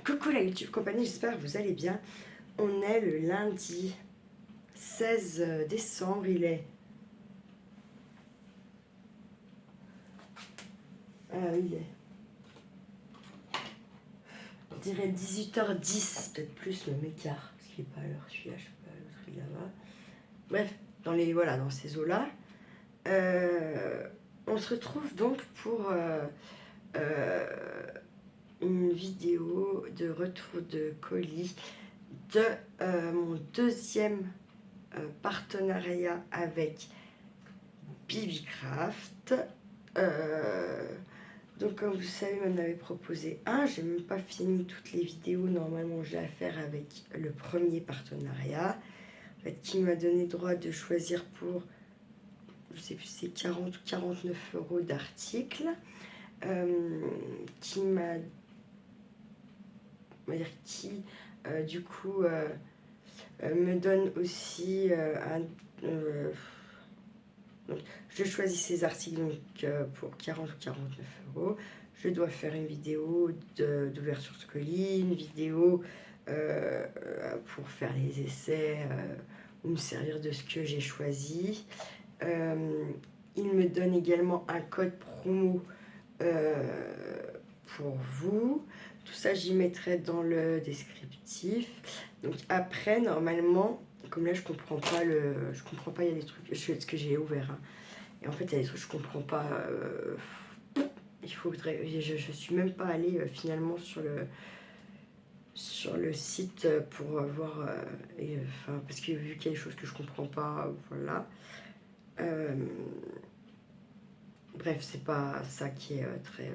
Coucou la YouTube compagnie, j'espère que vous allez bien. On est le lundi 16 décembre, il est... il est... On dirait 18h10, peut-être plus, même écart, parce qu'il n'est pas à l'heure, celui-là, je sais pas, l'autre il est là-bas. Bref, dans ces eaux-là. On se retrouve donc pour une vidéo de retour de colis de mon deuxième partenariat avec Bibicraft. Donc comme vous savez, on avait proposé un. J'ai même pas fini toutes les vidéos normalement j'ai à faire avec le premier partenariat. En fait, qui m'a donné droit de choisir pour, je sais plus, c'est 40 ou 49 euros d'articles. Qui m'a... qui du coup me donne aussi donc, je choisis ces articles donc, pour 40 ou 49 euros. Je dois faire une vidéo d'ouverture de colis, une vidéo pour faire les essais ou me servir de ce que j'ai choisi. Il me donne également un code promo pour vous. Tout ça, j'y mettrai dans le descriptif. Donc après, normalement, comme là, je comprends pas, il y a des trucs, ce que j'ai ouvert. Hein. Et en fait, il y a des trucs que je comprends pas. Il faudrait, je suis même pas allée finalement sur le site pour voir, parce que vu qu'il y a des choses que je comprends pas, voilà. Bref, c'est pas ça qui est très...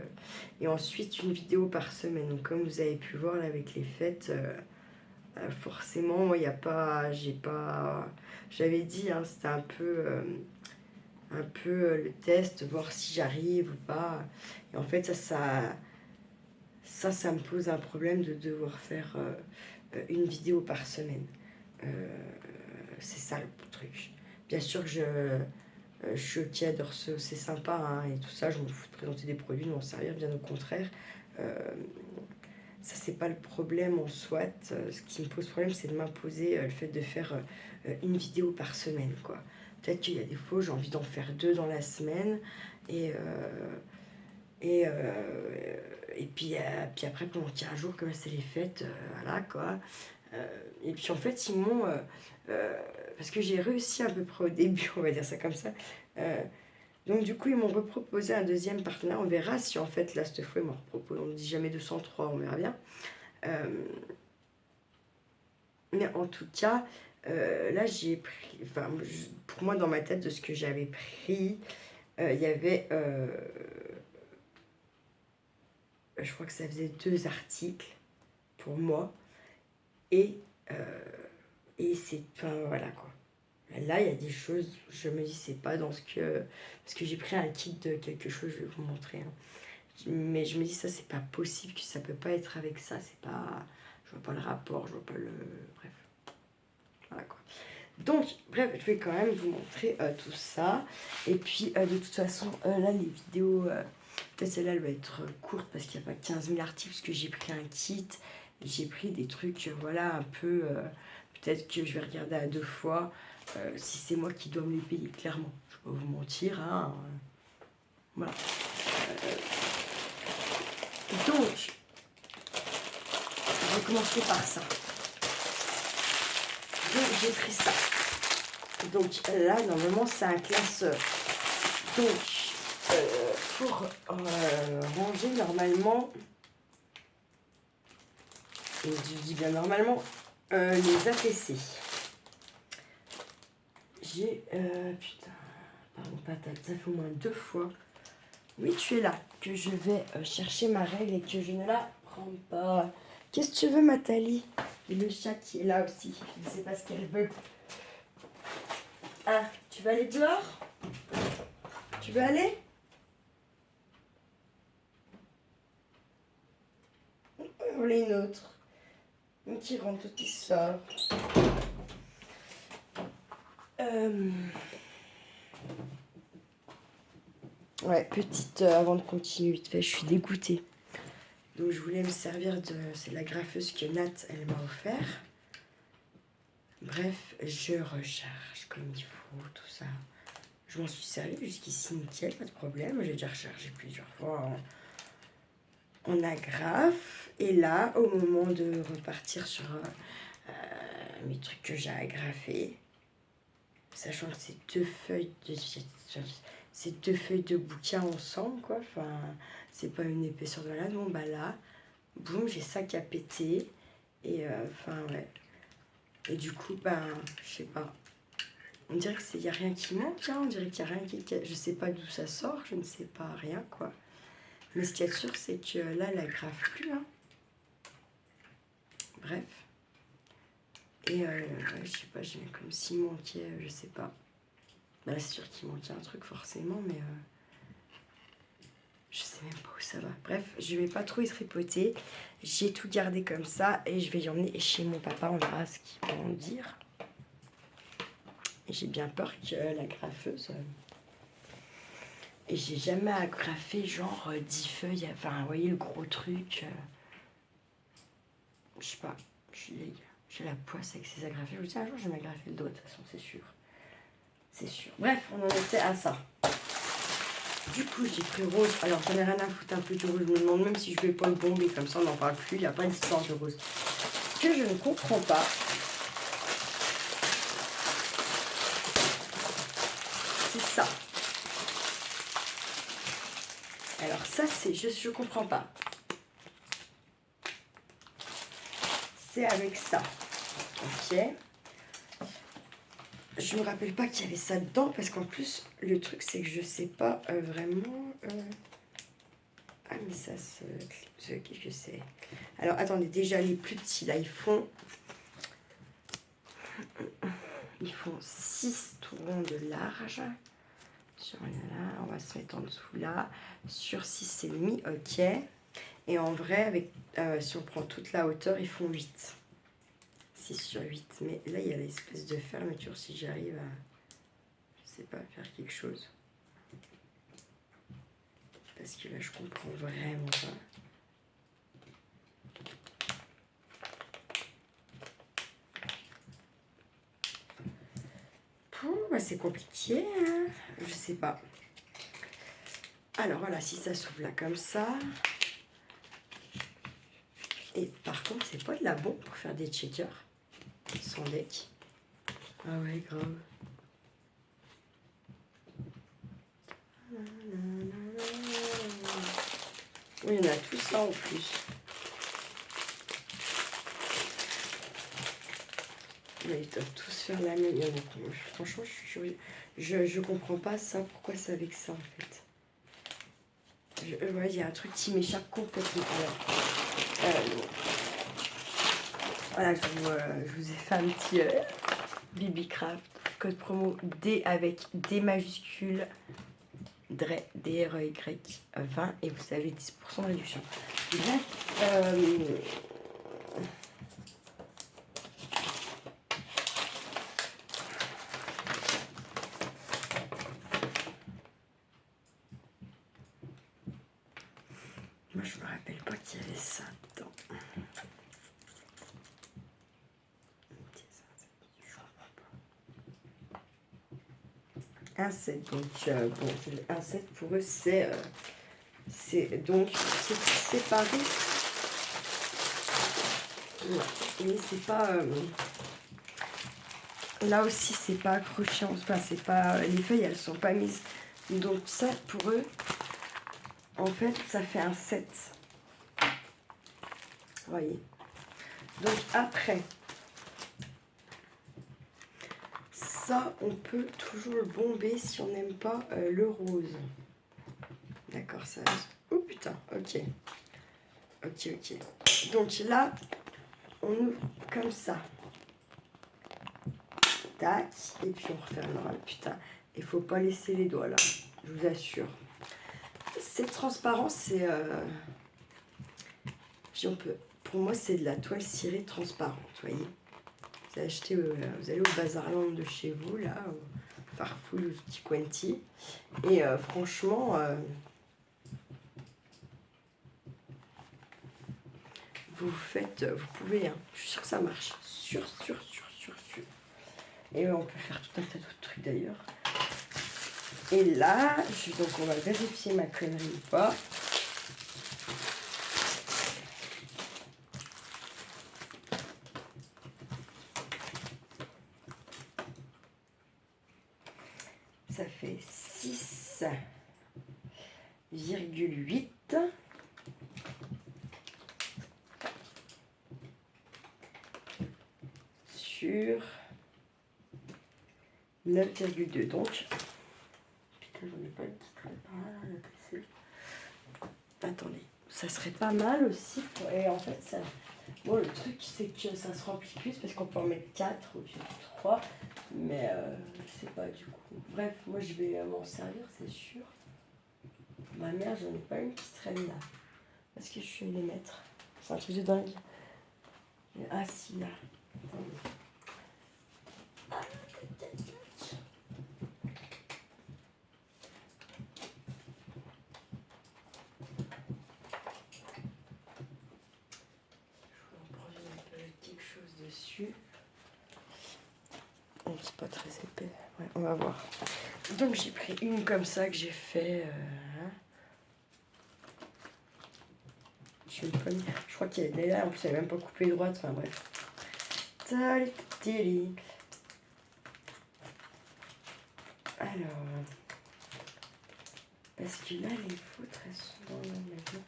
Et ensuite, une vidéo par semaine. Donc, comme vous avez pu voir là, avec les fêtes, forcément, moi, il n'y a pas... J'avais dit, hein, c'était un peu le test, voir si j'arrive ou pas. Et en fait, ça me pose un problème de devoir faire une vidéo par semaine. C'est ça le truc. Bien sûr que je suis ok, adore c'est sympa hein, et tout ça, je m'en fous de présenter des produits, de m'en servir, bien au contraire. Ça, c'est pas le problème en soi. Ce qui me pose problème, c'est de m'imposer le fait de faire une vidéo par semaine, quoi. Peut-être qu'il y a des fois, j'ai envie d'en faire 2 dans la semaine, et puis après, pendant 15 jours, comme c'est les fêtes, voilà, quoi. Et puis en fait, ils m'ont... parce que j'ai réussi à peu près au début, on va dire ça comme ça. Donc du coup, ils m'ont reproposé un deuxième partenaire. On verra si en fait, là, cette fois, ils m'ont reproposé. On ne dit jamais 203, on verra bien. Mais en tout cas, là, j'ai pris... Enfin, pour moi, dans ma tête, de ce que j'avais pris, il y avait... je crois que ça faisait 2 articles pour moi. Et c'est... Enfin, voilà, quoi. Là, il y a des choses, je me dis, c'est pas dans ce que... Parce que j'ai pris un kit de quelque chose, je vais vous montrer. Hein. Mais je me dis, ça, c'est pas possible, que ça peut pas être avec ça. C'est pas... Je vois pas le rapport, je vois pas le... Bref. Voilà, quoi. Donc, bref, je vais quand même vous montrer tout ça. Et puis, de toute façon, là, les vidéos... peut-être celle-là, elle va être courte parce qu'il n'y a pas 15 000 articles, parce que j'ai pris un kit. J'ai pris des trucs, voilà, un peu... peut-être que je vais regarder à 2 fois. Si c'est moi qui dois me les payer, clairement. Je ne vais pas vous mentir. Hein. Voilà. Donc, je vais commencer par ça. Donc, j'ai pris ça. Donc, là, normalement, c'est un classeur. Donc, pour ranger, normalement, et je dis bien normalement, les APC. J'ai... putain, pardon, patate, ça fait au moins 2 fois. Oui, tu es là, que je vais chercher ma règle et que je ne la prends pas. Qu'est-ce que tu veux, Nathalie? Et le chat qui est là aussi, je ne sais pas ce qu'elle veut. Ah, tu vas aller dehors? Tu veux aller? Voilà une autre. Une qui rentre, qui sort. Ouais, petite, avant de continuer vite fait, je suis dégoûtée. Donc je voulais me servir de... C'est la graffeuse que Nat, elle m'a offert. Bref, je recharge comme il faut, tout ça. Je m'en suis servi jusqu'ici, nickel, pas de problème. J'ai déjà rechargé plusieurs fois en agrafe. Et là, au moment de repartir sur mes trucs que j'ai agrafés, sachant que ces deux feuilles de bouquin ensemble, quoi. Enfin, c'est pas une épaisseur de là. Donc, bah là, boum, j'ai ça qui a pété. Et enfin, ouais. Et du coup, ben, je sais pas. On dirait qu'il n'y a rien qui manque, hein. On dirait qu'il n'y a rien qui... Je sais pas d'où ça sort, je ne sais pas, rien, quoi. Mais ce qu'il y a de sûr, c'est que là, elle aggrafe plus, hein. Bref. Et ouais, je sais pas, j'ai comme s'il manquait, je sais pas. Bah là, c'est sûr qu'il manquait un truc, forcément, mais... je sais même pas où ça va. Bref, je vais pas trop y tripoter. J'ai tout gardé comme ça et je vais y emmener chez mon papa. On verra ce qu'il va en dire. Et j'ai bien peur que la graffeuse... Et j'ai jamais agrafé genre 10 feuilles. Enfin, vous voyez le gros truc. Je sais pas. J'ai la poisse avec ces agrafés. Je vous dis un jour, je vais m'agrafer le dos, de toute façon, c'est sûr. C'est sûr. Bref, on en était à ça. Du coup, j'ai pris rose. Alors, j'en ai rien à foutre un peu du rose. Je me demande même si je vais pas le bomber. Comme ça, on n'en parle plus. Il n'y a pas d'histoire de rose. Ce que je ne comprends pas, c'est ça. Alors, ça, c'est... Je comprends pas. C'est avec ça. Ok. Je me rappelle pas qu'il y avait ça dedans. Parce qu'en plus, le truc, c'est que je sais pas vraiment... Ah, mais ça se... Qu'est-ce que c'est? Alors, attendez, déjà, les plus petits, là, ils font 6 tourons de large. Sur là, on va se mettre en dessous, là. Sur 6,5, ok. Et en vrai, avec, si on prend toute la hauteur, ils font 8. 6 sur 8. Mais là, il y a l'espèce de fermeture, si j'arrive à... Je sais pas, faire quelque chose. Parce que là, je comprends vraiment pas. Bah, c'est compliqué, hein. Je sais pas. Alors voilà, si ça s'ouvre là comme ça. Et par contre, c'est pas de la bombe pour faire des checkers sans deck. Ah ouais, grave. Oui, il y en a tout ça en plus. Mais ils doivent tous faire la même. Franchement, je suis curieuse. Je comprends pas ça. Pourquoi c'est avec ça en fait? Ouais, il y a un truc qui m'échappe complètement. Voilà, je vous ai fait un petit BBcraft. Code promo D avec D majuscule. DRY 20 et vous avez 10% de réduction. Bref, moi je me rappelle pas qu'il y avait ça dedans. Un 7, donc bon, un 7 pour eux c'est donc c'est séparé. Mais c'est pas là aussi c'est pas accroché, enfin c'est pas, les feuilles elles sont pas mises, donc ça pour eux en fait ça fait un 7, voyez. Donc après ça on peut toujours le bomber si on n'aime pas le rose, d'accord. Ça, oh putain, ok, donc là on ouvre comme ça, tac, et puis on refermera. Putain, il faut pas laisser les doigts là, je vous assure. C'est transparent, c'est pour moi c'est de la toile cirée transparente, voyez. Vous achetez, vous allez au Bazarland de chez vous là, au Farfouille ou Petit Quanti, et franchement vous faites, vous pouvez, hein. Je suis sûre que ça marche. Sûr. Et on peut faire tout un tas d'autres trucs d'ailleurs. Et là, donc on va vérifier ma connerie ou pas. Ça fait 6,8 sur 9,2. Donc, putain, j'en ai pas une qui traîne par là, la PC. Attendez, ça serait pas mal aussi. Et en fait, ça. Bon, le truc, c'est que ça se remplit plus parce qu'on peut en mettre 4 au lieu de 3. Mais je sais pas du coup. Bref, moi je vais m'en servir, c'est sûr. Ma mère, j'en ai pas une qui traîne là. Parce que je suis allée les mettre. C'est un truc de dingue. Ah si, là. Attendez. Quelque chose dessus. Bon, c'est pas très épais. Ouais, on va voir. Donc j'ai pris une comme ça que j'ai fait. Je crois qu'il y a là, en plus elle n'est même pas coupée droite. Enfin bref. Alors. Parce que là les foutres elles sont dans la maison.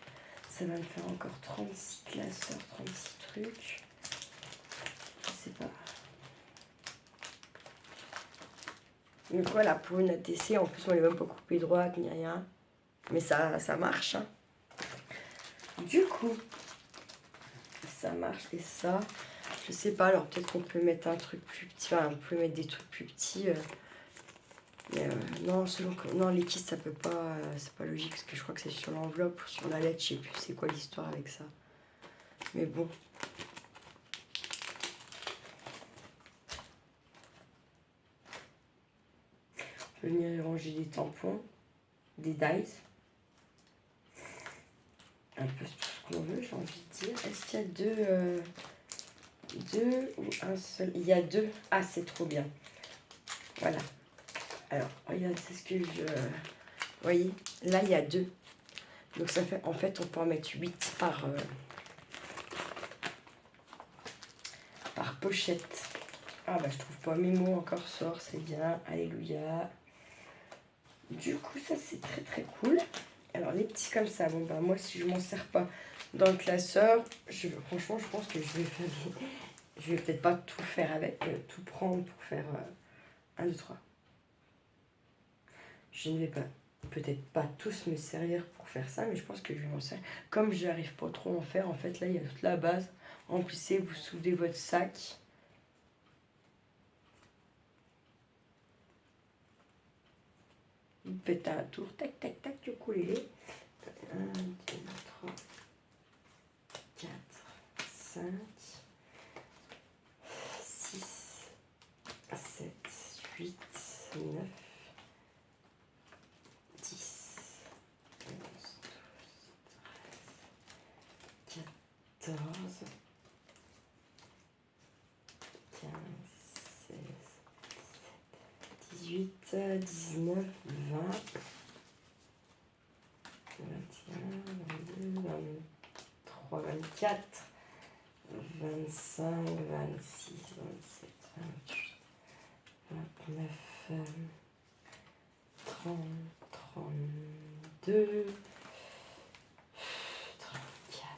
Ça va me faire encore 36 classeurs, 36 trucs. Je sais pas. Donc voilà, pour une ATC, en plus on n'est même pas coupé droite ni rien. Mais ça marche. Hein. Du coup, ça marche. Et ça, je sais pas, alors peut-être qu'on peut mettre un truc plus petit. Enfin, on peut mettre des trucs plus petits. Mais non, non, les kisses, ça peut pas. C'est pas logique parce que je crois que c'est sur l'enveloppe ou sur la lettre. Je sais plus c'est quoi l'histoire avec ça. Mais bon. On peut venir ranger des tampons, des dies. Un peu tout ce qu'on veut, j'ai envie de dire. Est-ce qu'il y a deux ou un seul? Il y a deux. Ah, c'est trop bien. Voilà. Alors, regarde, c'est ce que je... Vous voyez, là, il y a deux. Donc, ça fait... En fait, on peut en mettre 8 par pochette. Ah, bah, je trouve pas mes mots encore sort. C'est bien. Alléluia. Du coup, ça, c'est très, très cool. Alors, les petits comme ça. Bon, bah, moi, si je m'en sers pas dans le classeur, franchement, je pense que je vais faire des... Je vais peut-être pas tout faire avec, tout prendre pour faire 1, 2, 3. Je ne vais pas, peut-être pas tous me servir pour faire ça, mais je pense que je vais m'en servir. Comme je n'arrive pas trop à en faire, en fait, là, il y a toute la base. Remplissez, vous soulevez votre sac. Vous faites un tour, tac, tac, tac, vous coulez. 1, 2, 3, 4, 5, 6, 7, 8, 9, 10, 11, 12, 13, 14, 15, 16, 17, 18, 19, 20, 21, 22, 23, 24, 25, 26, 27, 28, 29, 30, 32, 34,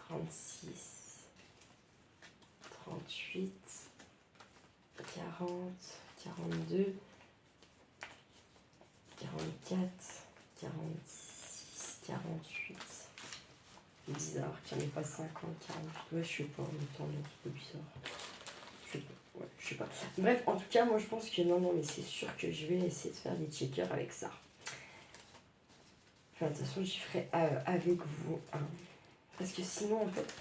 36, 38, 40, 42, 44, 46, 48. Bizarre qu'il n'y en ait pas 50, 48. Ouais, je sais pas, en même temps, non, c'est pas bizarre. Je sais pas. Bref, en tout cas, moi je pense que non, mais c'est sûr que je vais essayer de faire des checkers avec ça. Enfin, de toute façon, j'y ferai avec vous. Hein. Parce que sinon, en fait,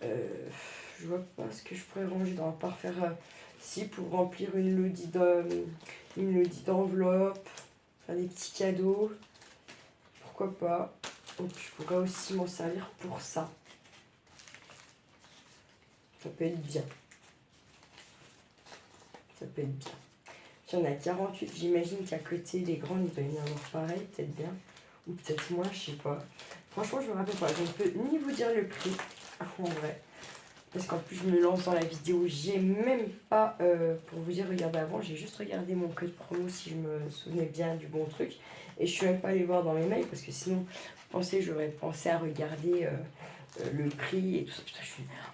je vois pas ce que je pourrais ranger dans, à part faire si pour remplir une lodie d'enveloppe, faire des petits cadeaux. Pourquoi pas. Donc, je pourrais aussi m'en servir pour ça. Ça peut être bien. Ça peut être bien. Il y en a 48, j'imagine qu'à côté, les grandes, il doit y en avoir pareil, peut-être bien. Ou peut-être moins, je sais pas. Franchement, je me rappelle pas. Je ne peux ni vous dire le prix, en vrai. Parce qu'en plus, je me lance dans la vidéo. J'ai même pas, pour vous dire, regardez avant, j'ai juste regardé mon code promo si je me souvenais bien du bon truc. Et je suis même pas allée voir dans mes mails parce que sinon, j'aurais pensé à regarder le prix et tout ça. Putain,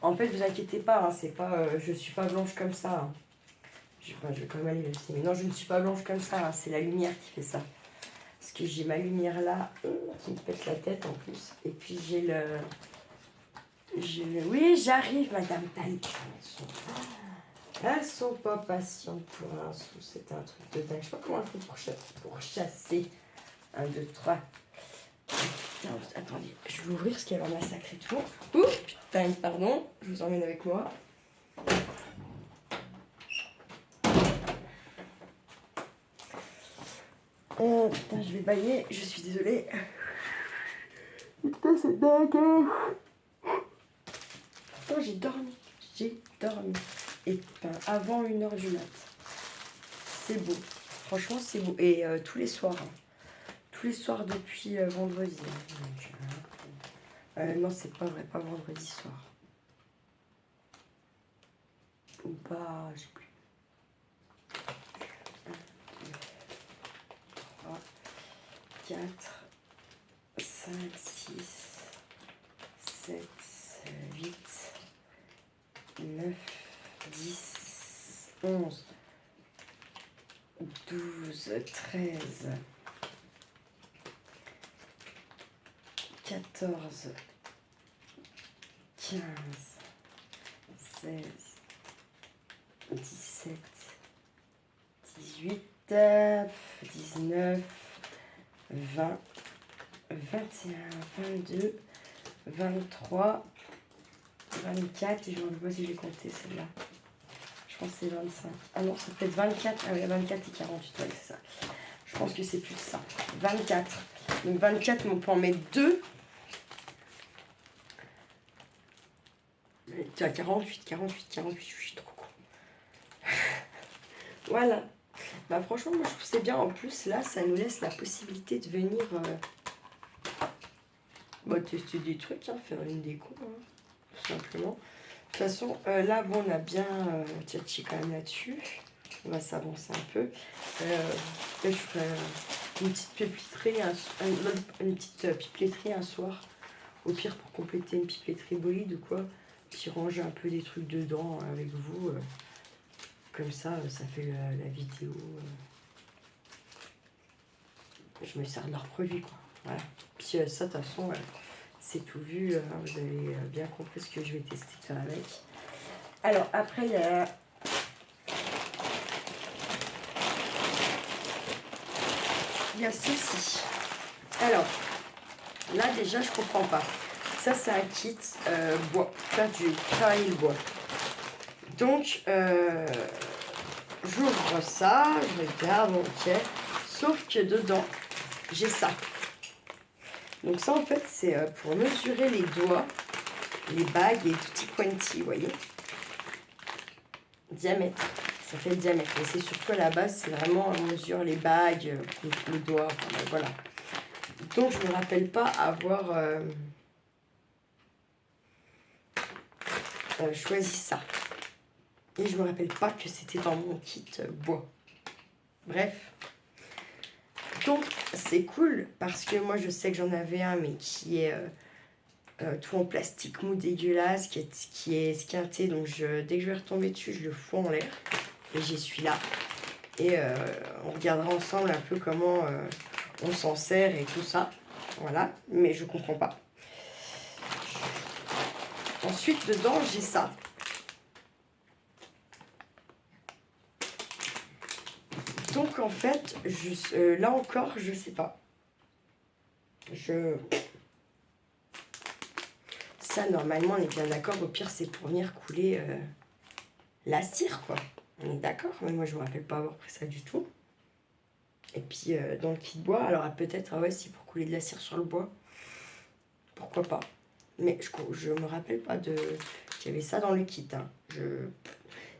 en fait, vous inquiétez pas, hein, c'est pas, je suis pas blanche comme ça. Hein. Je vais quand même aller vérifier. Mais non, je ne suis pas blanche comme ça, hein, c'est la lumière qui fait ça. Parce que j'ai ma lumière là, qui me pète la tête en plus. Et puis j'ai le... Oui, j'arrive, Madame Tali. Elles sont pas patientes pour un sou. C'est un truc de dingue. Je sais pas comment il faut pour chasser. 1, 2, 3. Non, attendez, je vais ouvrir parce qu'elle va massacrer tout. Ouh, putain, pardon. Je vous emmène avec moi. Putain, je vais bailler. Je suis désolée. Putain, c'est dingue. Putain, j'ai dormi. J'ai dormi. Et enfin, avant 1h du mat. C'est beau. Franchement, c'est beau. Et tous les soirs. Hein. Tous les soirs depuis vendredi. Non, c'est pas vrai. Pas vendredi soir. Ou pas, je sais plus. 1, 2, 3, 4, 5, 6, 7, 8, 9, 10, 11, 12, 13, 14, 15, 16, 17, 18, 19, 20, 21, 22, 23, 24, et je ne sais pas si j'ai compté celle-là. Je pense que c'est 25. Ah non, ça peut être 24. Ah oui, 24 et 48, ouais, c'est ça. Je pense que c'est plus ça. 24. Donc 24, mais on peut en mettre 2. Tu as 48, 48, 48, je suis trop con. Voilà. Bah franchement, moi je trouve que c'est bien. En plus, là, ça nous laisse la possibilité de venir tester des trucs, hein, faire une déco, hein, tout simplement. De toute façon, là, bon, on a bien tchatché quand même là-dessus. On va s'avancer un peu. Là, je ferai une petite pipetterie, un soir. Au pire, pour compléter une pipetterie bolide ou quoi. Puis ranger un peu des trucs dedans avec vous. Comme ça, ça fait la vidéo. Je me sers de leurs produits, quoi. Voilà. Puis ça, de toute façon, c'est tout vu. Vous avez bien compris ce que je vais tester de faire avec. Alors, après, il y a ceci. Alors, là, déjà, je comprends pas. Ça, c'est un kit bois. Faire du travailler le bois. Donc, j'ouvre ça, je regarde, ok. Sauf que dedans, j'ai ça. Donc ça, en fait, c'est pour mesurer les doigts, les bagues et tutti quanti, vous voyez. Diamètre. Ça fait le diamètre. Et c'est surtout à la base, c'est vraiment on mesure les bagues, les doigts, enfin, voilà. Donc, je ne me rappelle pas avoir choisi ça. Et je me rappelle pas que c'était dans mon kit bois. Bref. Donc, c'est cool parce que moi, je sais que j'en avais un, mais qui est tout en plastique mou dégueulasse, qui est esquinté. Donc, dès que je vais retomber dessus, je le fous en l'air. Et j'y suis là. Et on regardera ensemble un peu comment on s'en sert et tout ça. Voilà. Mais je comprends pas. Ensuite, dedans, j'ai ça. Donc, en fait, là encore, je sais pas. Ça, normalement, on est bien d'accord. Au pire, c'est pour venir couler la cire, quoi. On est d'accord, mais moi, je me rappelle pas avoir pris ça du tout. Et puis, dans le kit bois, alors peut-être, ah ouais, si pour couler de la cire sur le bois. Pourquoi pas. Mais je me rappelle pas de qu'il y avait ça dans le kit. Hein.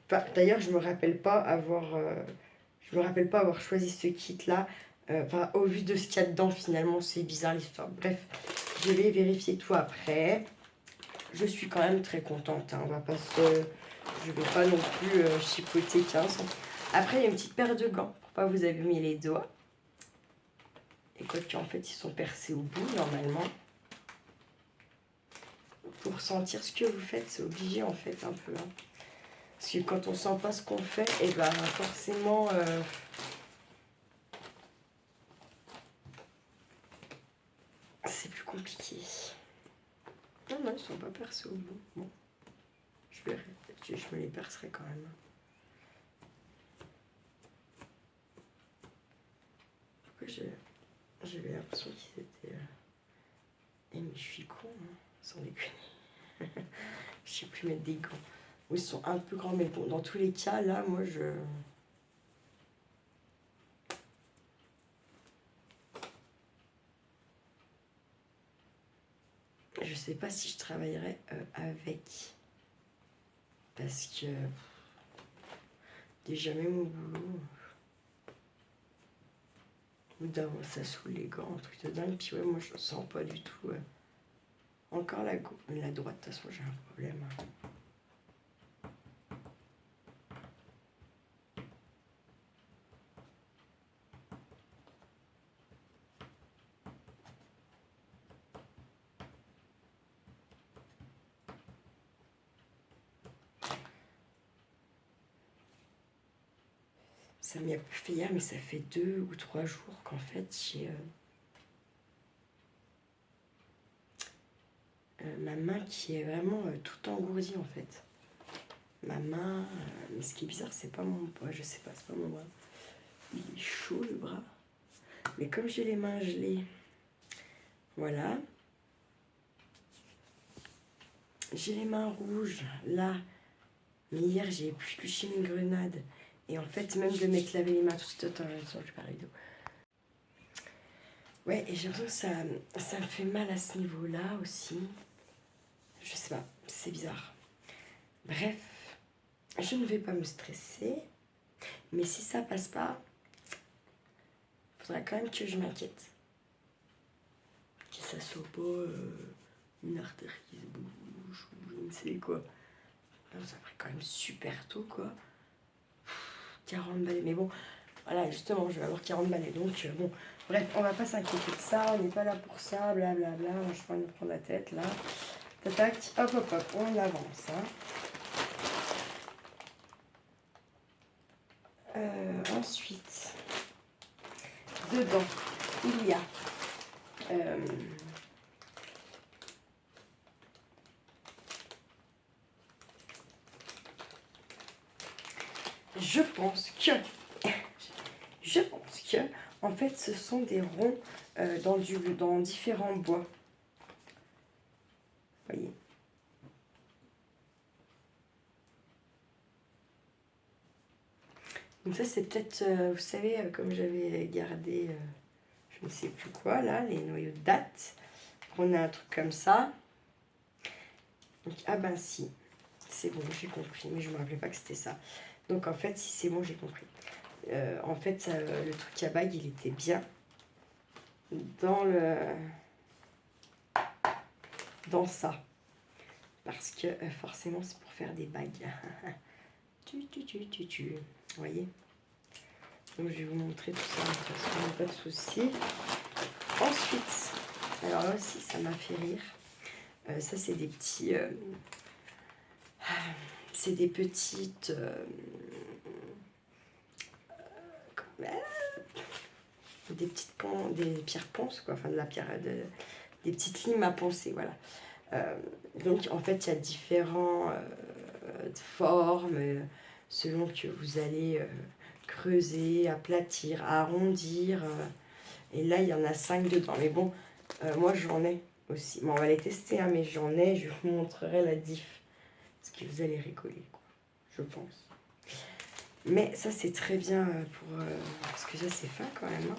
Enfin, d'ailleurs, je me rappelle pas avoir choisi ce kit-là. Enfin, au vu de ce qu'il y a dedans, finalement, c'est bizarre l'histoire. Bref, je vais vérifier tout après. Je suis quand même très contente. Hein. Je vais pas non plus chipoter 15. Après, il y a une petite paire de gants pour pas vous abîmer les doigts. Et quoi qu'en fait, ils sont percés au bout, normalement. Pour sentir ce que vous faites, c'est obligé, en fait, un peu. Hein. Parce que quand on sent pas ce qu'on fait, et ben forcément... c'est plus compliqué. Non, non, ils sont pas percés au bout. Bon, je verrai. Je me les percerai quand même. Pourquoi j'avais l'impression qu'ils étaient... Eh mais je suis con, hein, sans déconner. Je sais plus mettre des gants. Ils sont un peu grands, mais bon, dans tous les cas, là, moi, je sais pas si je travaillerai avec. Parce que déjà même au boulot, au bout d'un moment, ça saoule les gants, un truc de dingue. Puis ouais, moi je sens pas du tout. Encore la droite, de toute façon j'ai un problème. Hein. Ça m'y a fait hier, mais ça fait 2 ou 3 jours qu'en fait j'ai ma main qui est vraiment tout engourdie en fait. Ma main, mais ce qui est bizarre, c'est pas mon bras, je sais pas, c'est pas mon bras. Il est chaud le bras. Mais comme j'ai les mains gelées, voilà. J'ai les mains rouges, là. Mais hier, j'ai épluché une grenade. Et en fait, même de m'être lavé les mains tout ce temps, je parle d'eau. Ouais, et j'ai l'impression que ça me fait mal à ce niveau-là aussi. Je sais pas, c'est bizarre. Bref, je ne vais pas me stresser. Mais si ça passe pas, il faudra quand même que je m'inquiète. Que ça soit pas une artère qui se bouge ou je ne sais quoi. Ça ferait quand même super tôt, quoi. 40 balais. Mais bon, voilà, justement, je vais avoir 40 balais. Donc, bon, bref, on va pas s'inquiéter de ça. On n'est pas là pour ça, blablabla. Je vais me prendre la tête, là. Tac, hop, hop, hop, on avance. Hein. Ensuite, dedans, il y a... Je pense que, en fait, ce sont des ronds dans différents bois. Vous voyez. Donc ça, c'est peut-être, vous savez, comme j'avais gardé, je ne sais plus quoi, là, les noyaux de date. On a un truc comme ça. Donc, ah ben si, c'est bon, j'ai compris, mais je ne me rappelais pas que c'était ça. Donc en fait, si c'est bon, j'ai compris. En fait, ça, le truc à bague, il était bien dans ça. Parce que forcément, c'est pour faire des bagues. Vous voyez. Donc, je vais vous montrer tout ça. De toute façon, pas de souci. Ensuite, alors là aussi, ça m'a fait rire. Ça, c'est des petits... c'est des petites... des pierres ponces, quoi. Enfin, de la pierre... des petites limes à poncer, voilà. Donc, en fait, il y a différentes formes selon que vous allez creuser, aplatir, arrondir. Et là, il y en a 5 dedans. Mais bon, moi, j'en ai aussi. Bon, on va les tester, hein, mais j'en ai. Je vous montrerai la diff. Parce que vous allez rigoler, quoi. Je pense. Mais ça, c'est très bien pour... parce que ça, c'est fin quand même.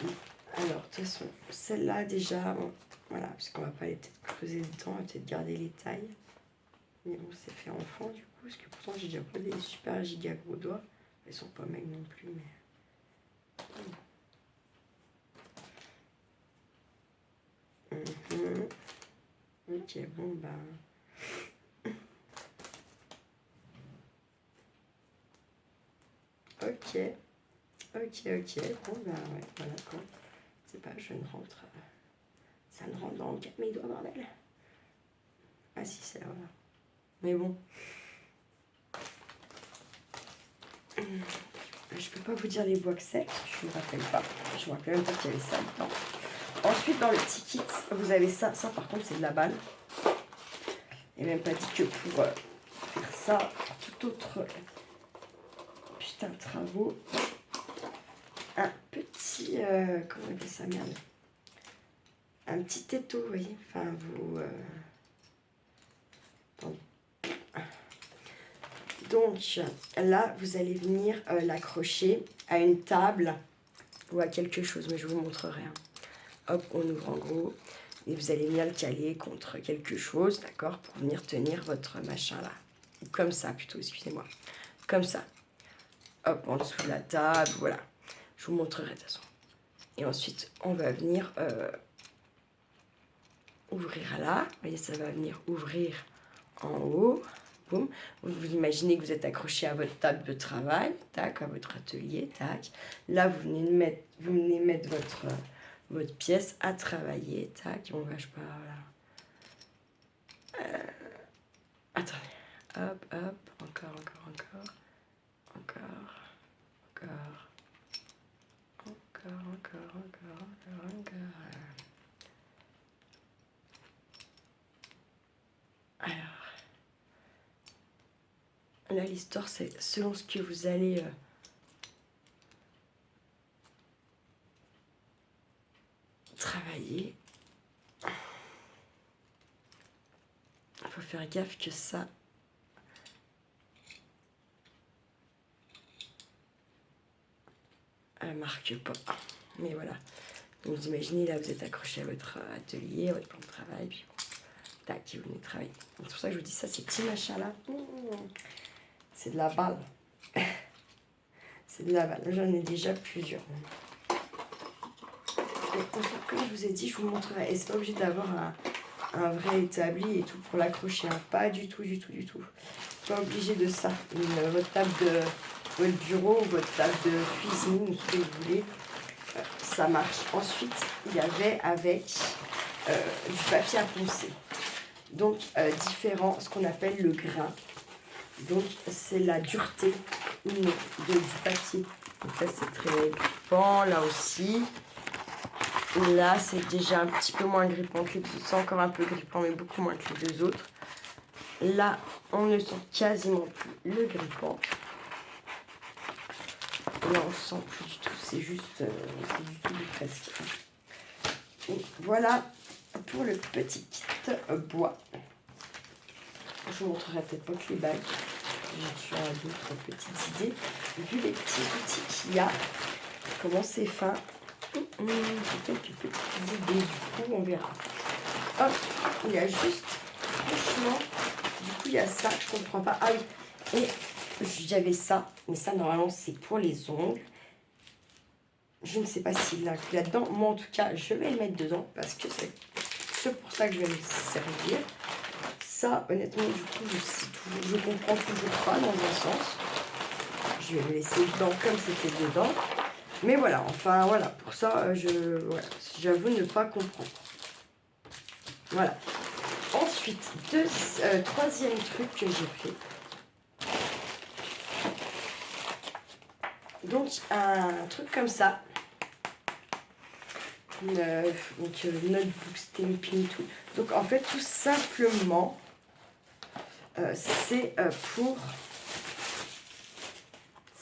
Hein. Alors, de toute façon, celle-là, déjà, bon, Voilà, parce qu'on va pas aller peut-être creuser dedans, on va peut-être garder les tailles. Mais bon, c'est fait enfant du coup, parce que pourtant j'ai déjà pas des super giga gros doigts. Ils sont pas maigres non plus, mais... Ok, bon, bah... Ok, bon, bah ouais, voilà quoi. C'est pas, je ne rentre... Ça ne rentre dans mes doigts, bordel. Ah si, c'est là, voilà. Mais bon... Je peux pas vous dire les bois que c'est, je me rappelle pas. Je me rappelle même pas qu'il y avait ça dedans. Ensuite, dans le petit kit, vous avez ça. Ça, par contre, c'est de la balle. Et même pas dit que pour faire ça, tout autre putain de travaux. Un petit, comment on appelle ça, merde. Un petit étau, vous voyez. Enfin, vous... Donc, là, vous allez venir l'accrocher à une table ou à quelque chose, mais je vous montrerai. Hein. Hop, on ouvre en gros. Et vous allez venir le caler contre quelque chose, d'accord, pour venir tenir votre machin là. Comme ça, plutôt, excusez-moi. Comme ça. Hop, en dessous de la table, voilà. Je vous montrerai de toute façon. Et ensuite, on va venir ouvrir là. Vous voyez, ça va venir ouvrir en haut. Boum. Vous imaginez que vous êtes accroché à votre table de travail, tac, à votre atelier, tac. Là, vous venez mettre votre pièce à travailler, tac. On va, je sais pas, voilà. Attendez. Hop, hop, encore, encore, encore. Encore, encore. Alors, là, l'histoire, c'est selon ce que vous allez travailler. Il faut faire gaffe que ça... marque pas. Mais voilà. Donc, vous imaginez, là, vous êtes accroché à votre atelier, à votre plan de travail, puis bon, tac, vous venez travailler. C'est pour ça que je vous dis ça, ces petits machins-là, c'est de la balle. C'est de la balle. J'en ai déjà plusieurs. Et comme je vous ai dit, je vous montrerai. Et c'est pas obligé d'avoir un vrai établi et tout pour l'accrocher. Hein. Pas du tout. Pas obligé de ça. Votre table de votre bureau ou votre table de cuisine, ou ce que vous voulez, ça marche. Ensuite, il y avait avec du papier à poncer. Donc, différent, ce qu'on appelle le grain. Donc, c'est la dureté ou non du papier. Donc là, c'est très grippant, là aussi. Là, c'est déjà un petit peu moins grippant que les autres. C'est encore un peu grippant, mais beaucoup moins que les deux autres. Là, on ne sent quasiment plus le grippant. Là, on sent plus du tout. C'est juste, c'est du tout du presque. Et voilà pour le petit kit bois. Je vous montrerai peut-être pas que les bagues. J'ai d'autres petites idées. Vu les petits outils qu'il y a, comment c'est fin. J'ai quelques petites idées, du coup, on verra. Hop, il y a juste, franchement, du coup, il y a ça, je comprends pas. Ah oui, et j'avais ça, mais ça, normalement, c'est pour les ongles. Je ne sais pas s'il l'inclut là-dedans. Moi, en tout cas, je vais le mettre dedans parce que c'est pour ça que je vais me servir. Ça, honnêtement, du coup, je comprends toujours pas dans un sens. Je vais le laisser dedans comme c'était dedans. Mais voilà, enfin, voilà. Pour ça, voilà, j'avoue ne pas comprendre. Voilà. Ensuite, troisième truc que j'ai fait. Donc, un truc comme ça. Donc, notebook, stamping, tout. Donc, en fait, tout simplement, c'est pour...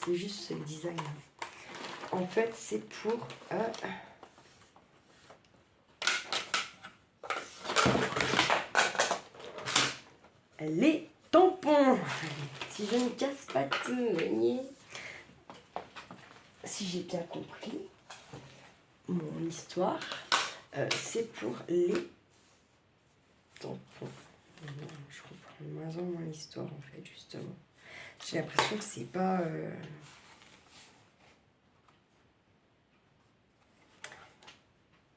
C'est juste le design. En fait, c'est pour... les tampons. Si je ne casse pas tout, vous voyez. Si j'ai bien compris mon histoire, c'est pour les tampons. Je comprends de moins en moins l'histoire en fait, justement. J'ai l'impression que c'est pas...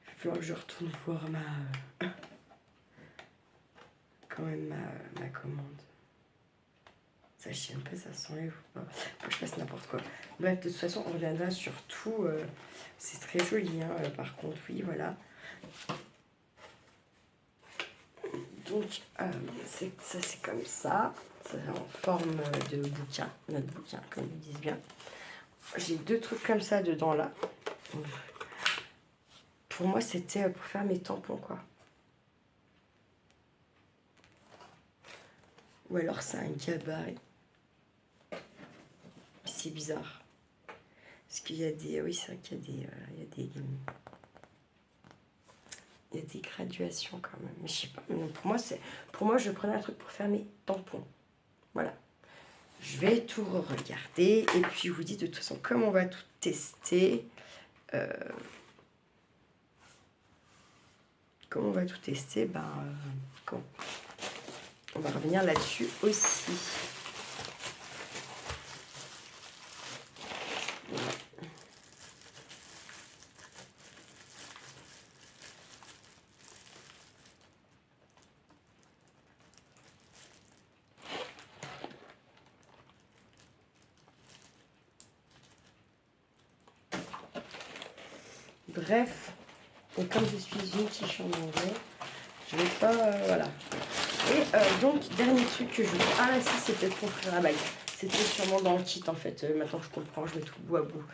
Il va falloir que je retourne voir quand même ma commande. Ça, je sais même pas, ça s'enlève ou pas. Faut que je fasse n'importe quoi. Bref, de toute façon, on reviendra sur tout. C'est très joli, hein, par contre, oui, voilà. Donc, ça, c'est comme ça. Ça, c'est en forme de bouquin, notre bouquin, comme ils disent bien. J'ai 2 trucs comme ça dedans, là. Pour moi, c'était pour faire mes tampons, quoi. Ou alors, c'est un gabarit. C'est bizarre. Parce qu'il y a des... Oui, c'est vrai qu'il y a des... Il y a des graduations quand même. Mais je sais pas. Pour moi, je prenais un truc pour faire mes tampons. Voilà. Je vais tout regarder. Et puis, je vous dis de toute façon, comme on va tout tester... Comme on va tout tester, on va revenir là-dessus aussi. Voilà. Bref, et comme je suis une quiche en anglais, je vais pas... voilà. Et donc, dernier truc que je... Ah là, si, c'était pour faire la bague. C'était sûrement dans le kit, en fait. Maintenant, je comprends, je mets tout bout à bout.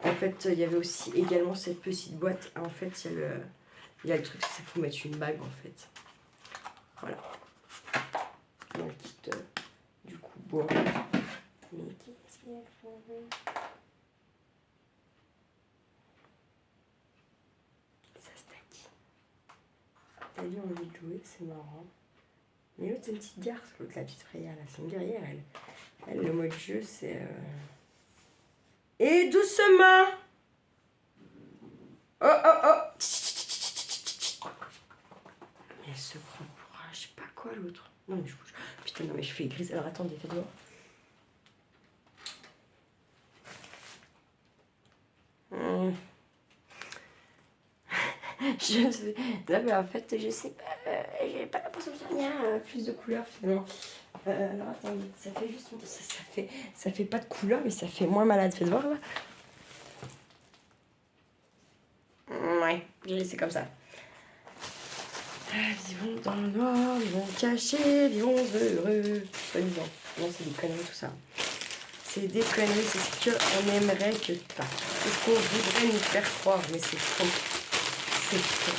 En fait, il y avait aussi également cette petite boîte. En fait, il y a le truc, c'est pour mettre une bague, en fait. Voilà. Dans le kit, du coup, bois. Mais qu'est-ce qu'il y a pour vous ? Ça stack. T'as eu envie de jouer, c'est marrant. Mais l'autre, c'est une petite garce, l'autre, la petite Freya, là, c'est une guerrière, elle. Le mode jeu, c'est... Et doucement. Oh, oh, oh. Mais elle se prend pour je sais pas quoi, l'autre. Non, mais je bouge. Putain, non, mais je fais grise. Alors, attendez, faites voir. Je sais... Non, mais en fait, je sais pas... j'ai pas l'impression qu'il y a plus de couleurs, finalement. Alors, attendez. Ça fait juste... Ça fait pas de couleur, mais ça fait moins malade. Faites voir, là. Ouais, j'ai laissé comme ça. Vivons dans le noir, vivons cachés, vivons heureux. Soi-disant. Non, c'est des conneries tout ça. C'est des conneries, c'est ce qu'on aimerait que... Enfin, c'est ce qu'on voudrait nous faire croire, mais c'est faux. C'est faux.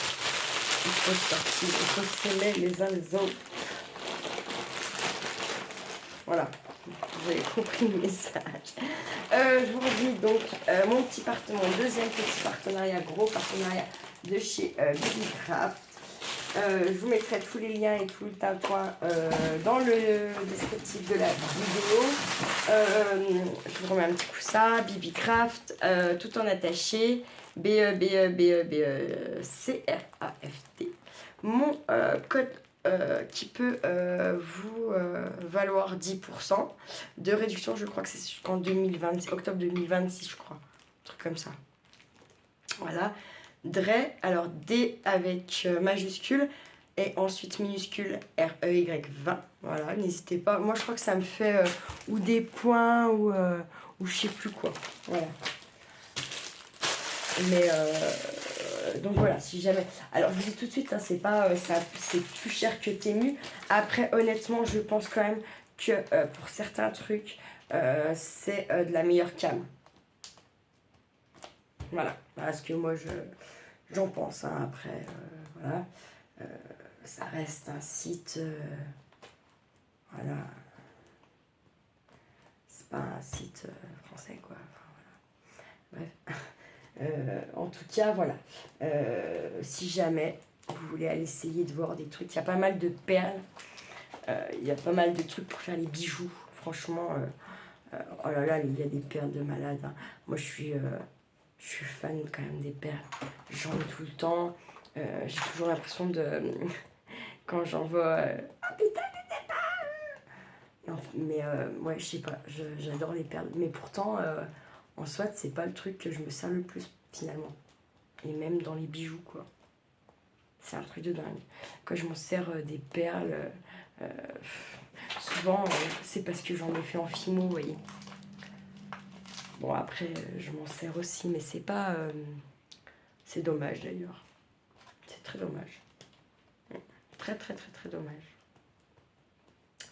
Il faut sortir, il faut s'aimer les uns les autres. Voilà. Vous avez compris le message. Je vous redis donc mon petit partenariat, mon deuxième petit partenariat, gros partenariat de chez Bibicraft. Je vous mettrai tous les liens et tout le tintouin dans le descriptif de la vidéo. Je vous remets un petit coup ça, Bibicraft, tout en attaché, C-R-A-F-T. Mon code qui peut vous valoir 10% de réduction, je crois que c'est jusqu'en 2026, octobre 2026, je crois. Un truc comme ça. Voilà. Dre, alors D avec majuscule et ensuite minuscule R-E-Y-20. Voilà, n'hésitez pas. Moi, je crois que ça me fait ou des points ou je sais plus quoi. Voilà. Mais donc voilà, si jamais... Alors, je vous dis tout de suite, hein, c'est pas c'est plus cher que Temu. Après, honnêtement, je pense quand même que pour certains trucs, c'est de la meilleure cam. Voilà, parce que moi, j'en pense. Hein, après, voilà. Ça reste un site... voilà. C'est pas un site français, quoi. Enfin, voilà. Bref. En tout cas, voilà. Si jamais vous voulez aller essayer de voir des trucs, il y a pas mal de perles. Il y a pas mal de trucs pour faire les bijoux. Franchement, oh là là, il y a des perles de malade. Hein. Moi, je suis fan quand même des perles. J'en ai tout le temps. J'ai toujours l'impression quand j'envoie ah putain, non, mais ouais, je sais pas, j'adore les perles. Mais pourtant, en soi, c'est pas le truc que je me sers le plus finalement. Et même dans les bijoux, quoi. C'est un truc de dingue. Quand je m'en sers des perles, euh, souvent, c'est parce que j'en ai fait en fimo, vous voyez. Bon, après, je m'en sers aussi, mais c'est pas... c'est dommage, d'ailleurs. C'est très dommage. Très, très, très, très dommage.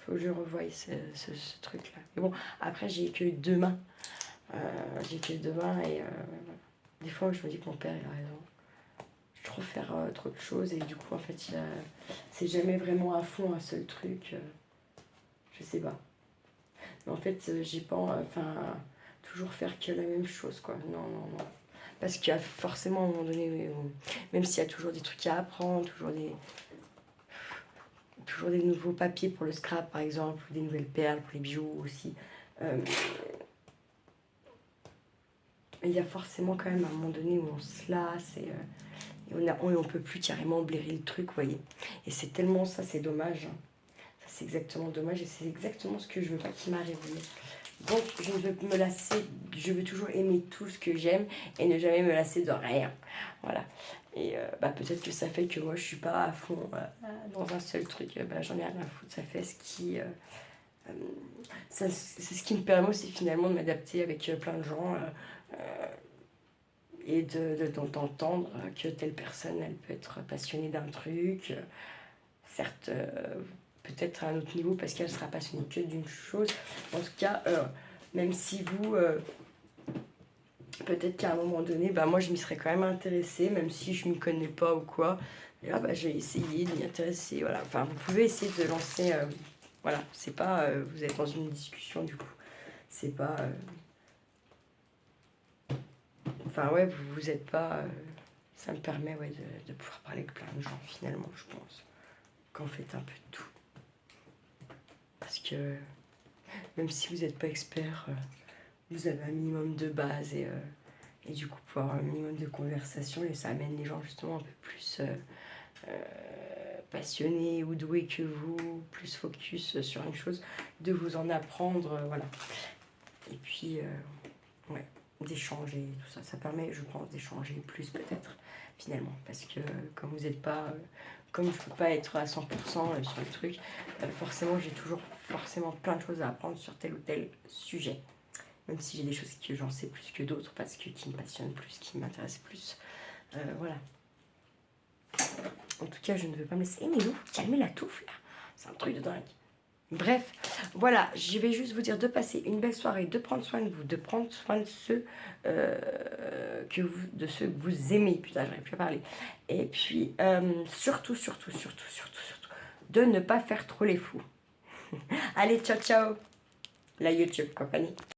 Faut que je revoie ce truc-là. Mais bon, après, j'ai que deux mains. J'ai que deux mains et des fois, je me dis que mon père, il a raison. Je trouve faire trop de choses et du coup, en fait, c'est jamais vraiment à fond un seul truc. Je sais pas. Mais en fait, j'ai pas... Enfin, toujours faire que la même chose, quoi. Non, non, non. Parce qu'il y a forcément, à un moment donné, même s'il y a toujours des trucs à apprendre, toujours des nouveaux papiers pour le scrap, par exemple, ou des nouvelles perles pour les bijoux aussi. Il y a forcément quand même un moment donné où on se lasse et on peut plus carrément blairer le truc, vous voyez. Et c'est tellement ça, c'est dommage. Hein. Ça, c'est exactement dommage et c'est exactement ce que je veux pas qu'il m'arrive. Donc, je ne veux me lasser, je veux toujours aimer tout ce que j'aime et ne jamais me lasser de rien. Voilà. Et peut-être que ça fait que moi, je suis pas à fond dans un seul truc. J'en ai rien à foutre. Ça fait ce qui... c'est ce qui me permet aussi finalement de m'adapter avec plein de gens et d'entendre que telle personne, elle peut être passionnée d'un truc. Certes, peut-être à un autre niveau parce qu'elle sera passionnée que d'une chose. En tout cas, même si vous, peut-être qu'à un moment donné, moi je m'y serais quand même intéressée, même si je m'y connais pas ou quoi. Et là, je vais essayer de m'y intéresser. Voilà. Enfin, vous pouvez essayer de lancer. Voilà, c'est pas. Vous êtes dans une discussion du coup. C'est pas. Enfin, ouais, vous êtes pas. Ça me permet de pouvoir parler avec plein de gens finalement, je pense. Qu'en fait un peu de tout. Parce que même si vous n'êtes pas expert, vous avez un minimum de base et du coup pour avoir un minimum de conversation et ça amène les gens justement un peu plus passionnés ou doués que vous, plus focus sur une chose, de vous en apprendre, voilà. Et puis, ouais, d'échanger, tout ça. Ça permet, je pense, d'échanger plus peut-être, finalement. Parce que comme vous n'êtes pas... comme je ne peux pas être à 100% sur le truc, forcément, j'ai toujours forcément plein de choses à apprendre sur tel ou tel sujet. Même si j'ai des choses que j'en sais plus que d'autres, parce que qui me passionnent plus, qui m'intéressent plus. Voilà. En tout cas, je ne veux pas me laisser... Eh, mais vous, calmez la touffe, là. C'est un truc de dingue. Bref, voilà, je vais juste vous dire de passer une belle soirée, de prendre soin de vous, de prendre soin de ceux de ceux que vous aimez. Putain, j'arrive plus à parler. Et puis, surtout, de ne pas faire trop les fous. Allez, ciao, ciao, la YouTube compagnie.